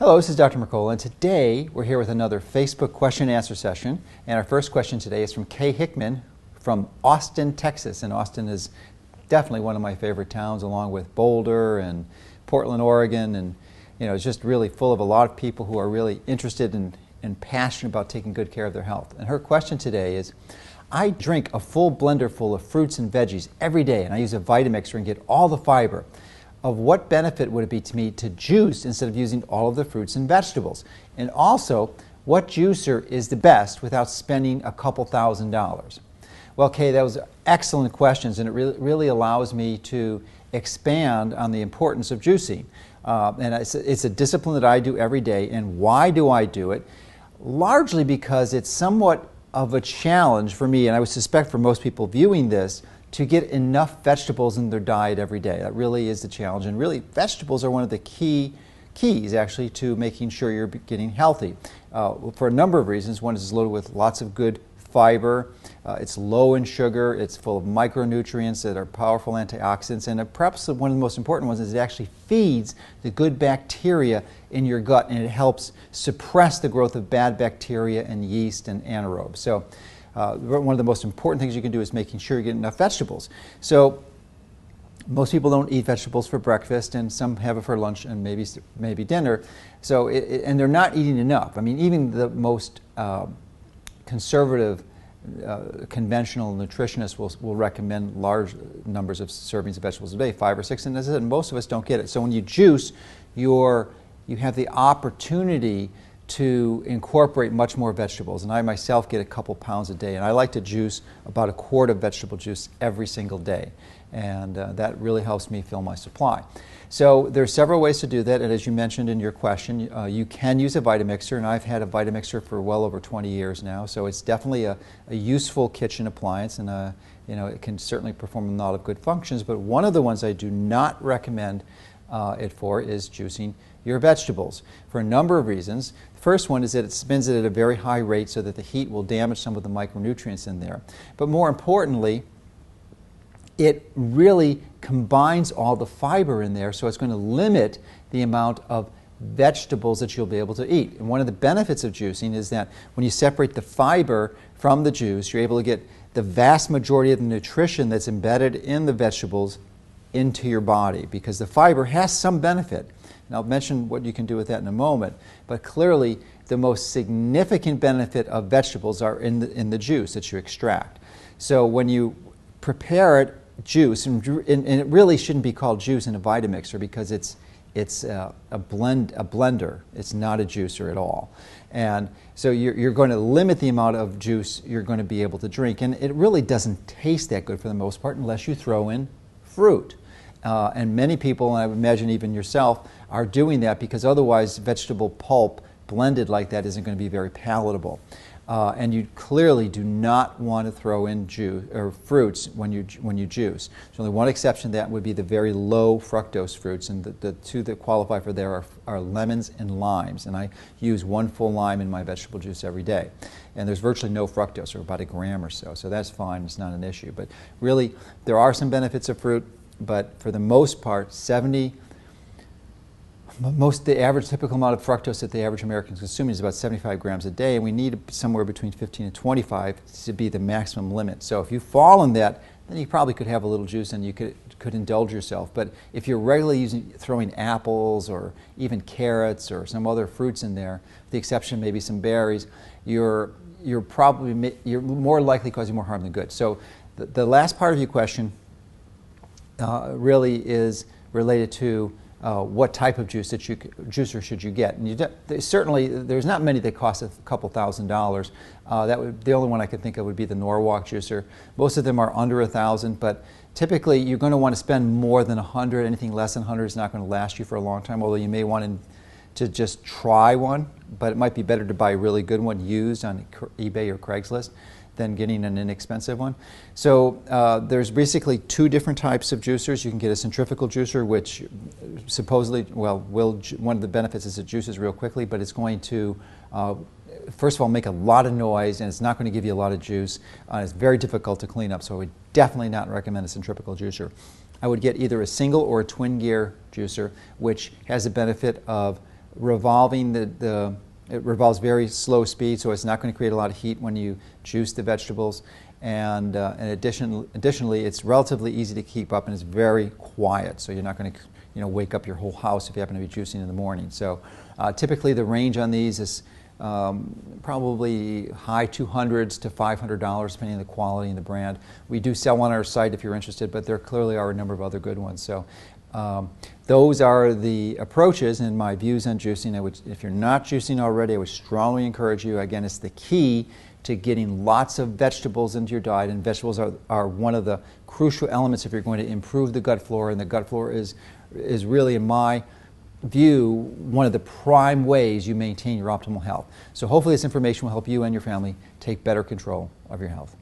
Hello, this is Dr. Mercola, and today we're here with another Facebook question and answer session. And our first question today is from Kay Hickman from Austin, Texas. And Austin is definitely one of my favorite towns, along with Boulder and Portland, Oregon. And it's just really full of a lot of people who are really interested and passionate about taking good care of their health. And her question today is, I drink a full blender full of fruits and veggies every day, and I use a Vitamixer and get all the fiber. Of what benefit would it be to me to juice instead of using all of the fruits and vegetables? And also, what juicer is the best without spending a couple $1,000s? Well, Kay, those are excellent questions, and it really allows me to expand on the importance of juicing. And it's a discipline that I do every day. And why do I do it? Largely because it's somewhat of a challenge for me, and I would suspect for most people viewing this, to get enough vegetables in their diet every day. That really is the challenge. And really, vegetables are one of the keys actually to making sure you're getting healthy for a number of reasons. One is it's loaded with lots of good fiber. It's low in sugar. It's full of micronutrients that are powerful antioxidants. And perhaps one of the most important ones is it actually feeds the good bacteria in your gut, and it helps suppress the growth of bad bacteria and yeast and anaerobes. So one of the most important things you can do is making sure you get enough vegetables. So most people don't eat vegetables for breakfast, and some have it for lunch and maybe dinner. So and they're not eating enough. I mean, even the most conservative conventional nutritionists will recommend large numbers of servings of vegetables a day, 5 or 6, and as I said, most of us don't get it. So when you juice, you have the opportunity to incorporate much more vegetables. And I myself get a couple pounds a day, and I like to juice about a quart of vegetable juice every single day. And that really helps me fill my supply. So there are several ways to do that, and as you mentioned in your question, you can use a Vitamixer, and I've had a Vitamixer for well over 20 years now, so it's definitely a useful kitchen appliance, and it can certainly perform a lot of good functions. But one of the ones I do not recommend it for is juicing your vegetables for a number of reasons. The first one is that it spins it at a very high rate so that the heat will damage some of the micronutrients in there. But more importantly, it really combines all the fiber in there, so it's going to limit the amount of vegetables that you'll be able to eat. And one of the benefits of juicing is that when you separate the fiber from the juice, you're able to get the vast majority of the nutrition that's embedded in the vegetables into your body, because the fiber has some benefit. And I'll mention what you can do with that in a moment, but clearly the most significant benefit of vegetables are in the juice that you extract. So when you prepare it, juice, and it really shouldn't be called juice in a Vitamixer because it's a blender. It's not a juicer at all. And so you're going to limit the amount of juice you're going to be able to drink, and it really doesn't taste that good for the most part unless you throw in fruit. And many people, and I would imagine even yourself, are doing that because otherwise vegetable pulp blended like that isn't going to be very palatable. And you clearly do not want to throw in juice or fruits when you juice. There's only one exception to that would be the very low fructose fruits, and the two that qualify for there are lemons and limes. And I use 1 full lime in my vegetable juice every day. And there's virtually no fructose, or about 1 gram or so. So that's fine, it's not an issue. But really, there are some benefits of fruit, but for the most part, the average typical amount of fructose that the average American is consuming is about 75 grams a day, and we need somewhere between 15 and 25 to be the maximum limit. So if you fall in that, then you probably could have a little juice and you could indulge yourself. But if you're regularly throwing apples or even carrots or some other fruits in there, with the exception of maybe some berries, you're more likely causing more harm than good. So the last part of your question really is related to what type of juicer should you get? And certainly, there's not many that cost a couple $1,000s. The only one I could think of would be the Norwalk juicer. Most of them are under $1,000, but typically you're going to want to spend more than $100. Anything less than $100 is not going to last you for a long time, although you may want to just try one, but it might be better to buy a really good one used on eBay or Craigslist than getting an inexpensive one. So there's basically 2 different types of juicers. You can get a centrifugal juicer, which supposedly, one of the benefits is it juices real quickly, but it's going to, first of all, make a lot of noise, and it's not going to give you a lot of juice. It's very difficult to clean up, so I would definitely not recommend a centrifugal juicer. I would get either a single or a twin gear juicer, which has the benefit of revolving it revolves very slow speed, so it's not going to create a lot of heat when you juice the vegetables. And additionally, it's relatively easy to keep up, and it's very quiet, so you're not going to wake up your whole house if you happen to be juicing in the morning. So typically the range on these is probably high 200s to $500, depending on the quality and the brand. We do sell on our site if you're interested, but there clearly are a number of other good ones. So those are the approaches and my views on juicing. If you're not juicing already, I would strongly encourage you. Again, it's the key to getting lots of vegetables into your diet, and vegetables are one of the crucial elements if you're going to improve the gut flora, and the gut flora is really, in my view, one of the prime ways you maintain your optimal health. So hopefully this information will help you and your family take better control of your health.